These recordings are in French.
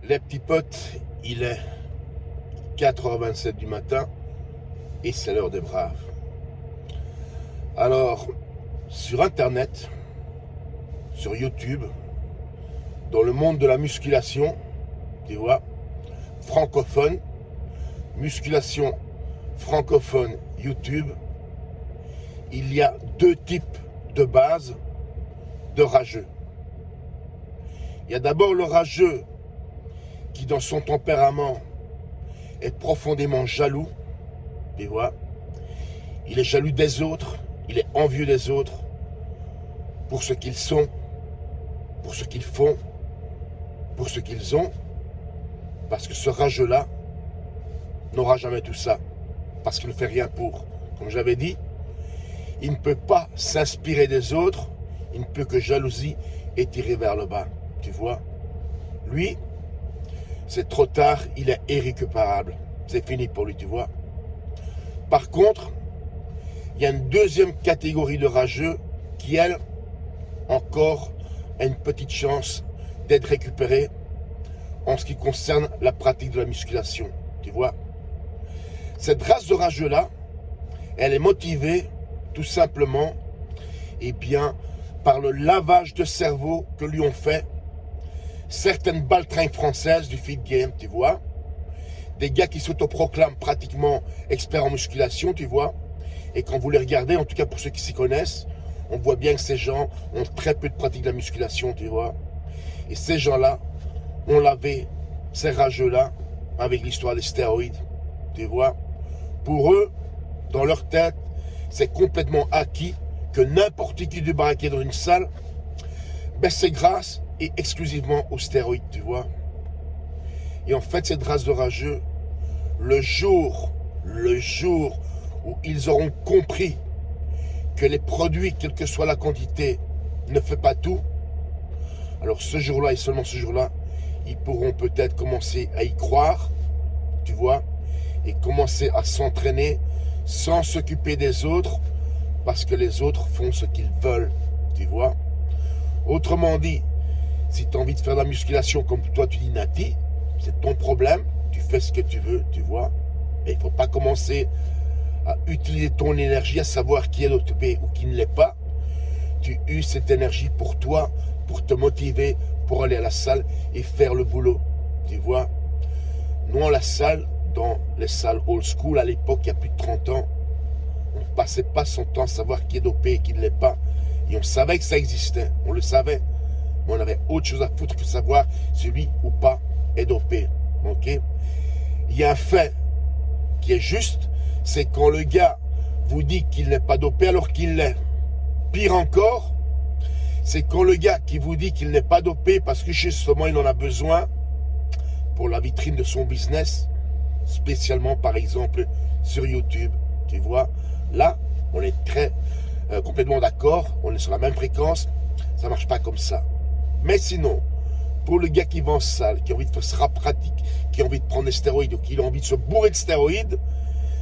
Les petits potes, il est 4h27 du matin et c'est l'heure des braves. Alors, sur Internet, sur YouTube, dans le monde de la musculation, tu vois, francophone, musculation francophone YouTube, il y a deux types de base de rageux. Il y a d'abord le rageux qui, dans son tempérament, est profondément jaloux, tu vois. Il est jaloux des autres, il est envieux des autres pour ce qu'ils sont, pour ce qu'ils font, pour ce qu'ils ont, parce que ce rageux-là n'aura jamais tout ça, parce qu'il ne fait rien pour. Comme j'avais dit, il ne peut pas s'inspirer des autres, il ne peut que jalousie et tirer vers le bas, tu vois. Lui, c'est trop tard, il est irrécupérable, c'est fini pour lui, tu vois. Par contre, il y a une deuxième catégorie de rageux qui, elle, encore, a une petite chance d'être récupérée en ce qui concerne la pratique de la musculation, tu vois. Cette race de rageux-là, elle est motivée tout simplement par le lavage de cerveau que lui ont fait certaines baltringues françaises du feed game, tu vois. Des gars qui s'autoproclament pratiquement experts en musculation, tu vois. Et quand vous les regardez, en tout cas pour ceux qui s'y connaissent, on voit bien que ces gens ont très peu de pratique de la musculation, tu vois. Et ces gens-là ont lavé ces rageux-là avec l'histoire des stéroïdes, tu vois. Pour eux, dans leur tête, c'est complètement acquis que n'importe qui débarquer dans une salle, ben c'est grâce et exclusivement aux stéroïdes, tu vois. Et en fait, cette race de rageux, le jour où ils auront compris que les produits, quelle que soit la quantité, ne fait pas tout, alors ce jour-là et seulement ce jour-là, ils pourront peut-être commencer à y croire, tu vois, et commencer à s'entraîner sans s'occuper des autres, parce que les autres font ce qu'ils veulent, tu vois. Autrement dit, si tu as envie de faire de la musculation comme toi tu dis Nati, c'est ton problème, tu fais ce que tu veux, tu vois. Mais il ne faut pas commencer à utiliser ton énergie, à savoir qui est dopé ou qui ne l'est pas. Tu uses cette énergie pour toi, pour te motiver, pour aller à la salle et faire le boulot, tu vois. Nous, à la salle, dans les salles old school, à l'époque, il y a plus de 30 ans, on ne passait pas son temps à savoir qui est dopé et qui ne l'est pas. Et on savait que ça existait, on le savait. Mais on avait autre chose à foutre que savoir si lui ou pas est dopé. Ok? Il y a un fait qui est juste, c'est quand le gars vous dit qu'il n'est pas dopé alors qu'il l'est. Pire encore, c'est quand le gars qui vous dit qu'il n'est pas dopé parce que justement il en a besoin pour la vitrine de son business, spécialement par exemple sur YouTube. Tu vois, là, on est complètement d'accord, on est sur la même fréquence, ça ne marche pas comme ça. Mais sinon, pour le gars qui va en salle, qui a envie de faire rap pratique, qui a envie de prendre des stéroïdes ou qui a envie de se bourrer de stéroïdes,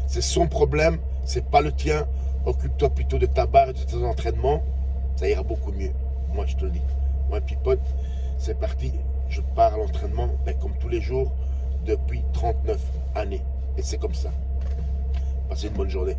c'est son problème, c'est pas le tien. Occupe-toi plutôt de ta barre et de tes entraînements, ça ira beaucoup mieux. Moi, je te le dis. Moi, pipote, c'est parti. Je pars à l'entraînement, ben, comme tous les jours, depuis 39 années. Et c'est comme ça. Passez une bonne journée.